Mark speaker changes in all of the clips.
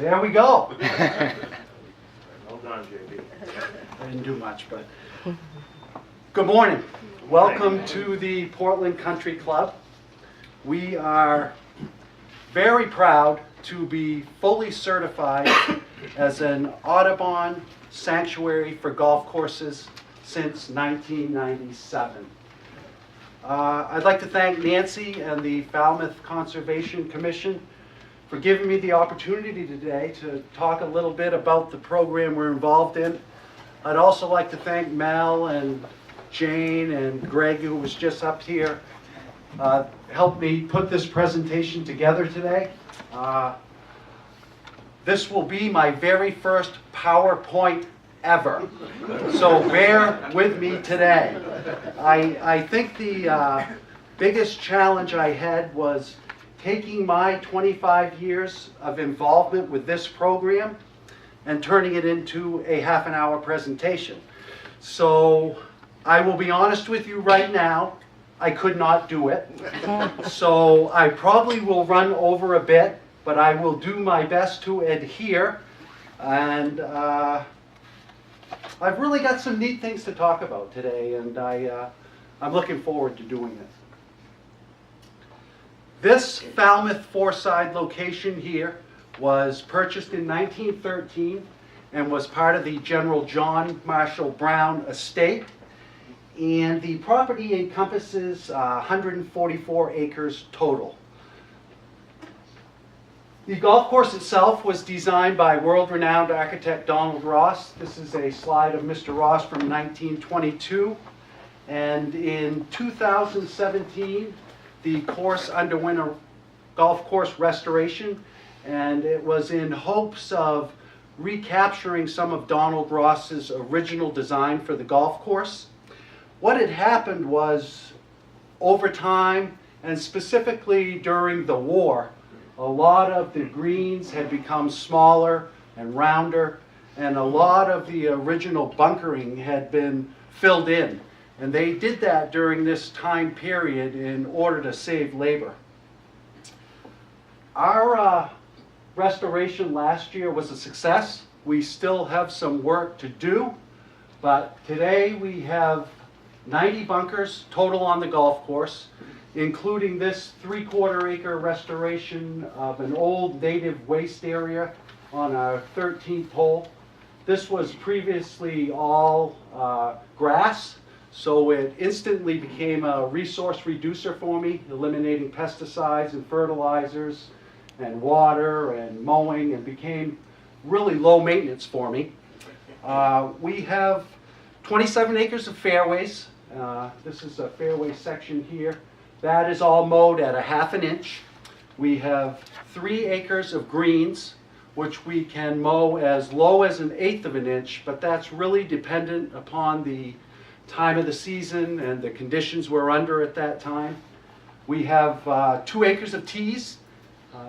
Speaker 1: There we go.
Speaker 2: Well done, JB.
Speaker 1: I didn't do much, but. Good morning. Welcome to the Portland Country Club. We are very proud to be fully certified as an Audubon sanctuary for golf courses since 1997. I'd like to thank Nancy and the Falmouth Conservation Commission for giving me the opportunity today to talk a little bit about the program we're involved in. I'd also like to thank Mel and Jane and Greg, who was just up here, helped me put this presentation together today. This will be my very first PowerPoint ever, so bear with me today. I think the biggest challenge I had was taking my 25 years of involvement with this program and turning it into a half-an-hour presentation. So I will be honest with you right now, I could not do it. So I probably will run over a bit, but I will do my best to adhere. And I've really got some neat things to talk about today, and I'm looking forward to doing it. This Falmouth Foreside location here was purchased in 1913 and was part of the General John Marshall Brown estate. And the property encompasses 144 acres total. The golf course itself was designed by world-renowned architect Donald Ross. This is a slide of Mr. Ross from 1922. And in 2017, the course underwent a golf course restoration, and it was in hopes of recapturing some of Donald Ross's original design for the golf course. What had happened was, over time, and specifically during the war, a lot of the greens had become smaller and rounder, and a lot of the original bunkering had been filled in. And they did that during this time period in order to save labor. Our restoration last year was a success. We still have some work to do, but today we have 90 bunkers total on the golf course, including this 3/4 acre restoration of an old native waste area on our 13th hole. This was previously all grass, so it instantly became a resource reducer for me, eliminating pesticides and fertilizers and water and mowing, and became really low maintenance for me. We have 27 acres of fairways. This is a fairway section here. That is all mowed at 1/2 inch. We have 3 acres of greens, which we can mow as low as 1/8 inch, but that's really dependent upon the time of the season and the conditions we're under at that time. We have 2 acres of tees.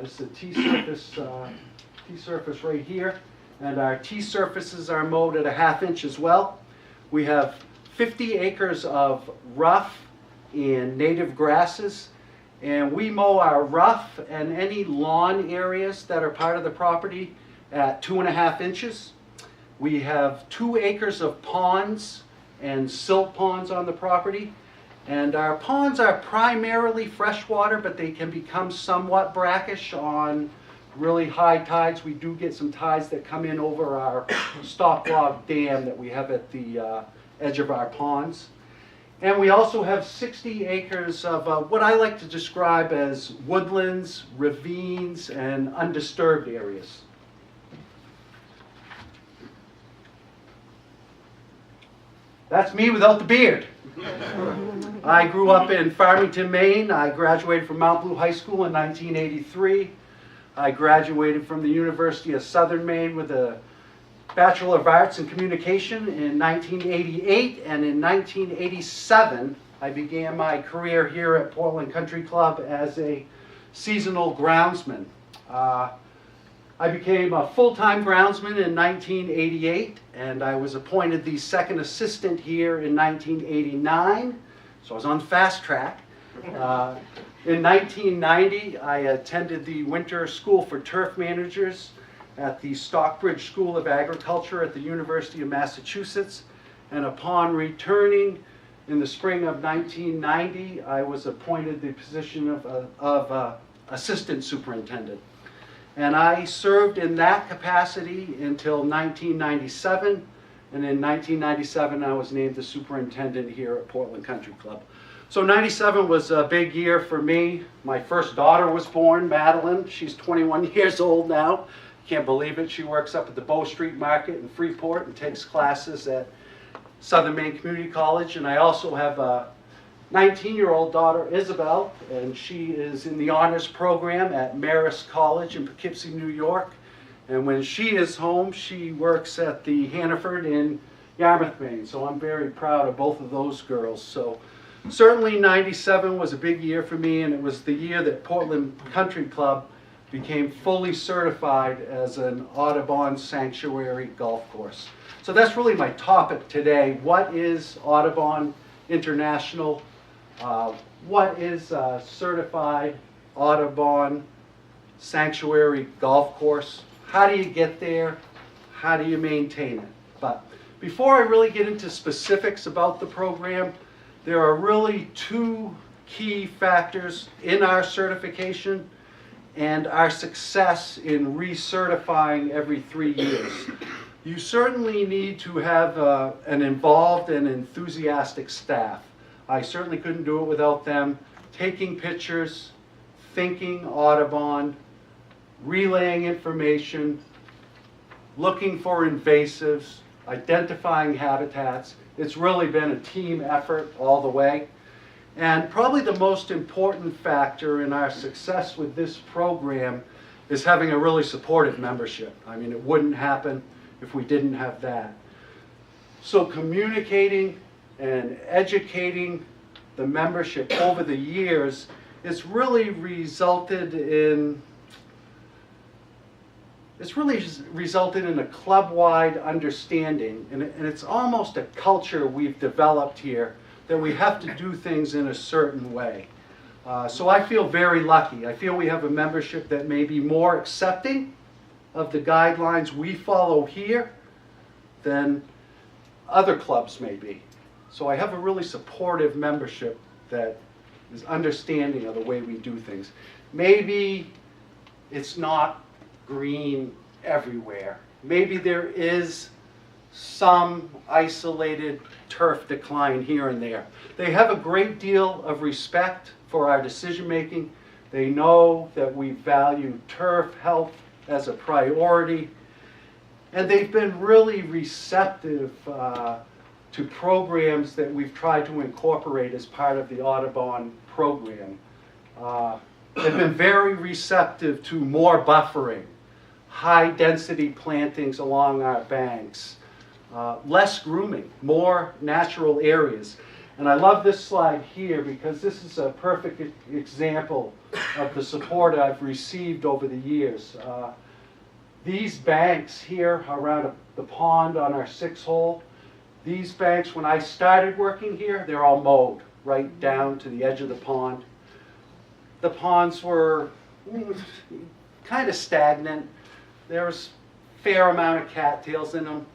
Speaker 1: This is a tee surface right here, and our tee surfaces are mowed at 1/2 inch as well. We have 50 acres of rough and native grasses, and we mow our rough and any lawn areas that are part of the property at 2.5 inches. We have 2 acres of ponds and silt ponds on the property, and our ponds are primarily freshwater, but they can become somewhat brackish on really high tides. We do get some tides that come in over our stock log dam that we have at the edge of our ponds. And we also have 60 acres of what I like to describe as woodlands, ravines, and undisturbed areas. That's me without the beard. I grew up in Farmington, Maine. I graduated from Mount Blue High School in 1983. I graduated from the University of Southern Maine with a Bachelor of Arts in Communication in 1988, and in 1987 I began my career here at Portland Country Club as a seasonal groundsman. I became a full-time groundsman in 1988, and I was appointed the second assistant here in 1989, so I was on the fast track. In 1990, I attended the Winter School for Turf Managers at the Stockbridge School of Agriculture at the University of Massachusetts. And upon returning in the spring of 1990, I was appointed the position of assistant superintendent. And I served in that capacity until 1997. And in 1997, I was named the superintendent here at Portland Country Club. So 97 was a big year for me. My first daughter was born, Madeline. She's 21 years old now. Can't believe it. She works up at the Bow Street Market in Freeport and takes classes at Southern Maine Community College. And I also have a 19-year-old daughter, Isabel, and she is in the honors program at Marist College in Poughkeepsie, New York. And when she is home, she works at the Hannaford in Yarmouth, Maine. So I'm very proud of both of those girls. So certainly 97 was a big year for me, and it was the year that Portland Country Club became fully certified as an Audubon Sanctuary golf course. So that's really my topic today. What is Audubon International? What is a certified Audubon Sanctuary golf course? How do you get there? How do you maintain it? But before I really get into specifics about the program, there are really two key factors in our certification and our success in recertifying every 3 years. You certainly need to have an involved and enthusiastic staff. I certainly couldn't do it without them taking pictures, thinking Audubon, relaying information, looking for invasives, identifying habitats. It's really been a team effort all the way. And probably the most important factor in our success with this program is having a really supportive membership. I mean, it wouldn't happen if we didn't have that. So communicating and educating the membership over the years, it's really resulted in a club-wide understanding, and it's almost a culture we've developed here that we have to do things in a certain way. So I feel very lucky. I feel we have a membership that may be more accepting of the guidelines we follow here than other clubs may be. So I have a really supportive membership that is understanding of the way we do things. Maybe it's not green everywhere. Maybe there is some isolated turf decline here and there. They have a great deal of respect for our decision making. They know that we value turf health as a priority, and they've been really receptive to programs that we've tried to incorporate as part of the Audubon program. They've been very receptive to more buffering, high density plantings along our banks, less grooming, more natural areas. And I love this slide here because this is a perfect example of the support I've received over the years. These banks here around the pond on our 6-hole, these banks, when I started working here, they're all mowed right down to the edge of the pond. The ponds were kind of stagnant. There was a fair amount of cattails in them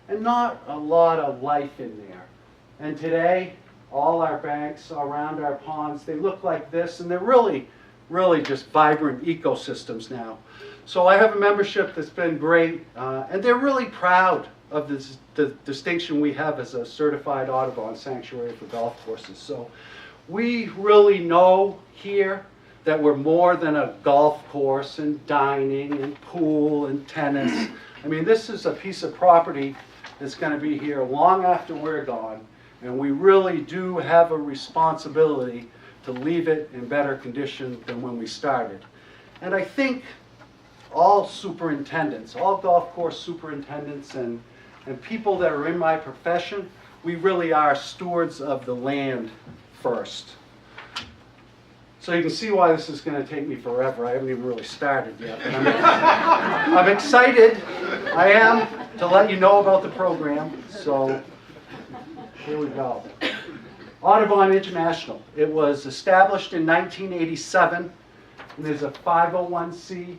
Speaker 1: and not a lot of life in there. And today, all our banks around our ponds, they look like this, and they're really just vibrant ecosystems now. So I have a membership that's been great, and they're really proud of the distinction we have as a certified Audubon sanctuary for golf courses. So we really know here that we're more than a golf course and dining and pool and tennis. I mean, this is a piece of property that's going to be here long after we're gone, and we really do have a responsibility to leave it in better condition than when we started. And I think all superintendents, all golf course superintendents and people that are in my profession, we really are stewards of the land first. So you can see why this is going to take me forever. I haven't even really started yet. But I'm excited. I am to let you know about the program. So here we go. Audubon International. It was established in 1987. And there's a 501c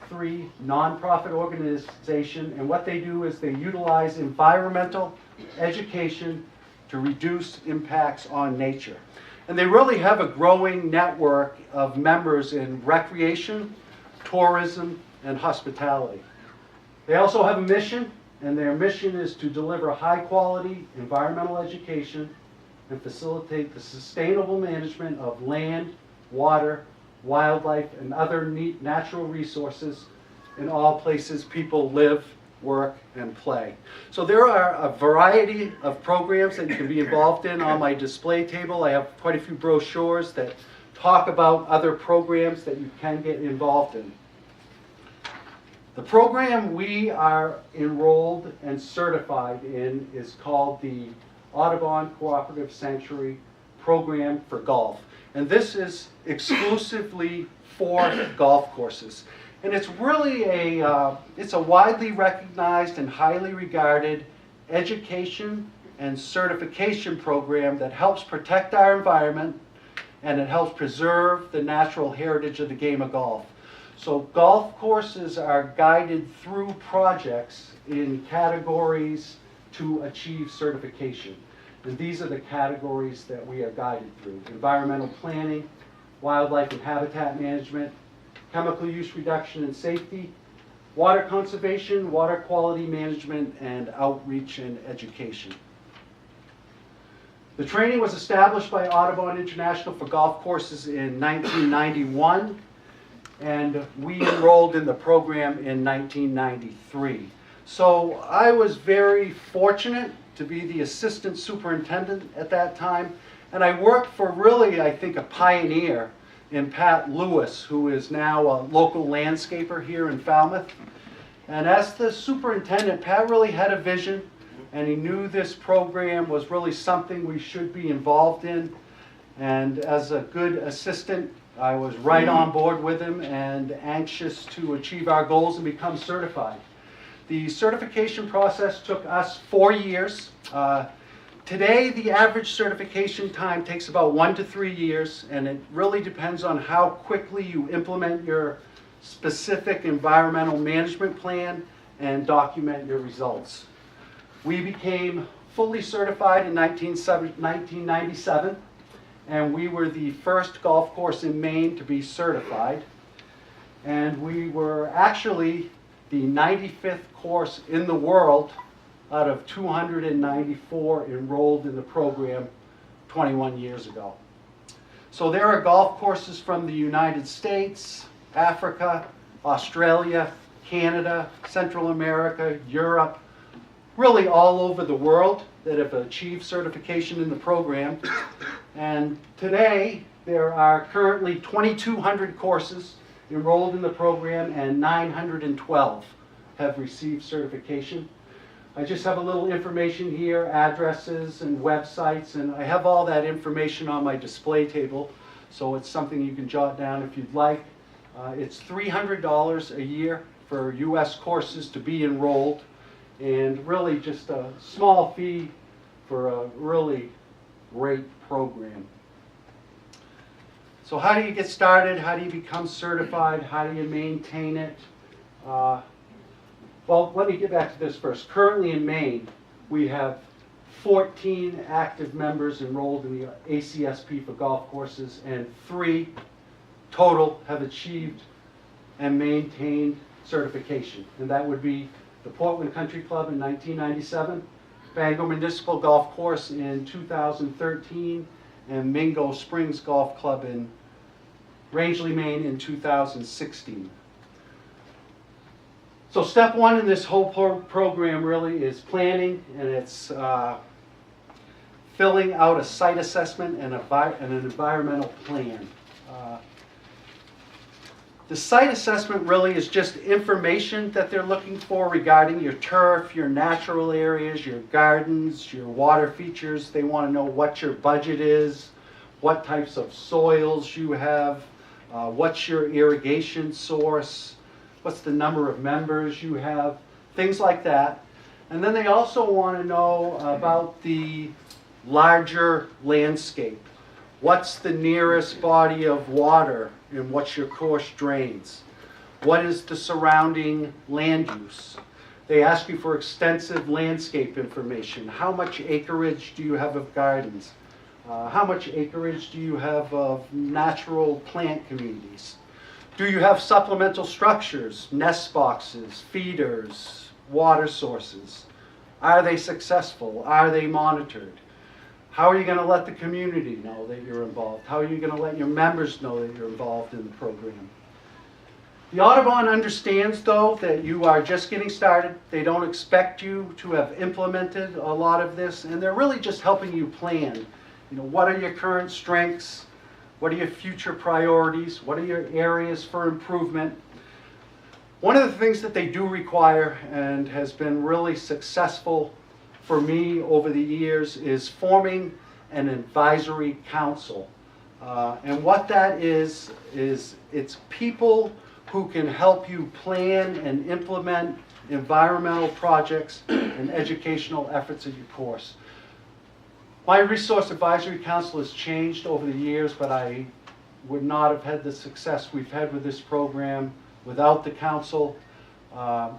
Speaker 1: 501c3 nonprofit organization, and what they do is they utilize environmental education to reduce impacts on nature. And they really have a growing network of members in recreation, tourism, and hospitality. They also have a mission, and their mission is to deliver high-quality environmental education and facilitate the sustainable management of land, water, wildlife, and other natural resources in all places people live, work, and play. So there are a variety of programs that you can be involved in. On my display table, I have quite a few brochures that talk about other programs that you can get involved in. The program we are enrolled and certified in is called the Audubon Cooperative Sanctuary Program for Golf. And this is exclusively for golf courses. And it's really it's a widely recognized and highly regarded education and certification program that helps protect our environment, and it helps preserve the natural heritage of the game of golf. So golf courses are guided through projects in categories to achieve certification. And these are the categories that we are guided through: environmental planning, wildlife and habitat management, chemical use reduction and safety, water conservation, water quality management, and outreach and education. The training was established by Audubon International for golf courses in 1991, and we enrolled in the program in 1993. So I was very fortunate to be the assistant superintendent at that time, and I worked for really, I think, a pioneer in Pat Lewis, who is now a local landscaper here in Falmouth. And as the superintendent, Pat really had a vision, and he knew this program was really something we should be involved in. And as a good assistant, I was right on board with him and anxious to achieve our goals and become certified. The certification process took us 4 years. Today, the average certification time takes about 1 to 3 years, and it really depends on how quickly you implement your specific environmental management plan and document your results. We became fully certified in 1997, and we were the first golf course in Maine to be certified. And we were actually the 95th course in the world out of 294 enrolled in the program 21 years ago. So there are golf courses from the United States, Africa, Australia, Canada, Central America, Europe, really all over the world that have achieved certification in the program. And today there are currently 2,200 courses enrolled in the program, and 912 have received certification. I just have a little information here, addresses and websites, and I have all that information on my display table, so it's something you can jot down if you'd like. It's $300 a year for U.S. courses to be enrolled, and really just a small fee for a really great program. So how do you get started? How do you become certified? How do you maintain it? Well, let me get back to this first. Currently in Maine, we have 14 active members enrolled in the ACSP for golf courses, and 3 total have achieved and maintained certification. And that would be the Portland Country Club in 1997, Bangor Municipal Golf Course in 2013, and Mingo Springs Golf Club in Rangeley, Maine in 2016. So step one in this whole program really is planning, and it's filling out a site assessment and an environmental plan. The site assessment really is just information that they're looking for regarding your turf, your natural areas, your gardens, your water features. They want to know what your budget is, what types of soils you have, what's your irrigation source, what's the number of members you have, things like that. And then they also want to know about the larger landscape. What's the nearest body of water and what's your course drains? What is the surrounding land use? They ask you for extensive landscape information. How much acreage do you have of gardens? How much acreage do you have of natural plant communities? Do you have supplemental structures, nest boxes, feeders, water sources? Are they successful? Are they monitored? How are you going to let the community know that you're involved? How are you going to let your members know that you're involved in the program? The Audubon understands, though, that you are just getting started. They don't expect you to have implemented a lot of this, and they're really just helping you plan. What are your current strengths? What are your future priorities? What are your areas for improvement? One of the things that they do require, and has been really successful for me over the years, is forming an advisory council. And what that is it's people who can help you plan and implement environmental projects and educational efforts at your course. My Resource Advisory Council has changed over the years, but I would not have had the success we've had with this program without the council.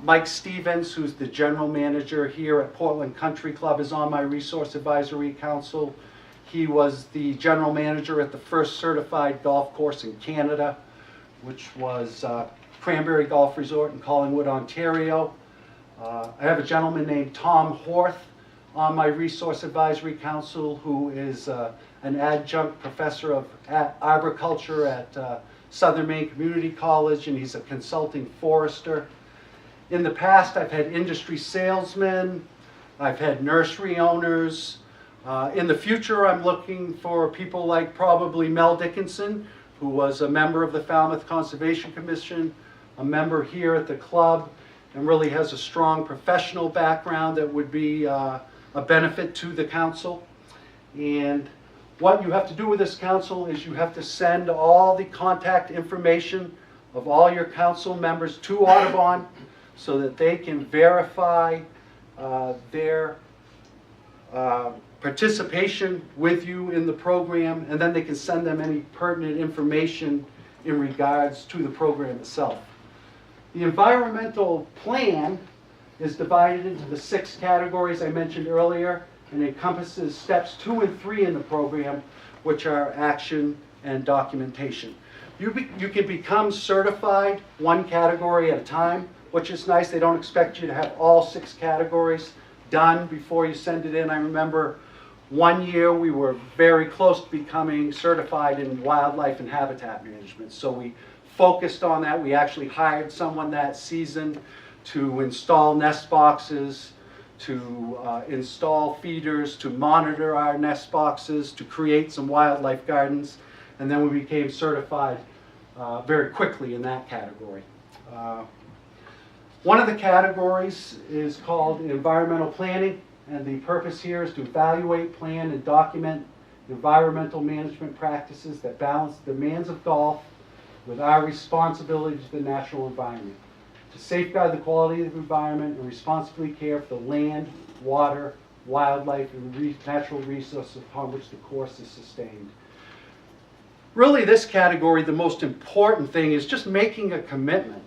Speaker 1: Mike Stevens, who's the general manager here at Portland Country Club, is on my Resource Advisory Council. He was the general manager at the first certified golf course in Canada, which was Cranberry Golf Resort in Collingwood, Ontario. I have a gentleman named Tom Horth on my Resource Advisory Council, who is an adjunct professor of arboriculture at Southern Maine Community College, and he's a consulting forester. In the past, I've had industry salesmen, I've had nursery owners. In the future, I'm looking for people like probably Mel Dickinson, who was a member of the Falmouth Conservation Commission, a member here at the club, and really has a strong professional background that would be a benefit to the council. And what you have to do with this council is you have to send all the contact information of all your council members to Audubon so that they can verify their participation with you in the program, and then they can send them any pertinent information in regards to the program itself. The environmental plan is divided into the 6 categories I mentioned earlier, and encompasses steps 2 and 3 in the program, which are action and documentation. You can become certified 1 category at a time, which is nice. They don't expect you to have all 6 categories done before you send it in. I remember one year we were very close to becoming certified in wildlife and habitat management, so we focused on that. We actually hired someone that season to install nest boxes, to install feeders, to monitor our nest boxes, to create some wildlife gardens, and then we became certified very quickly in that category. One of the categories is called environmental planning, and the purpose here is to evaluate, plan, and document environmental management practices that balance the demands of golf with our responsibility to the natural environment, to safeguard the quality of the environment and responsibly care for the land, water, wildlife, and natural resources upon which the course is sustained. Really, this category, the most important thing is just making a commitment.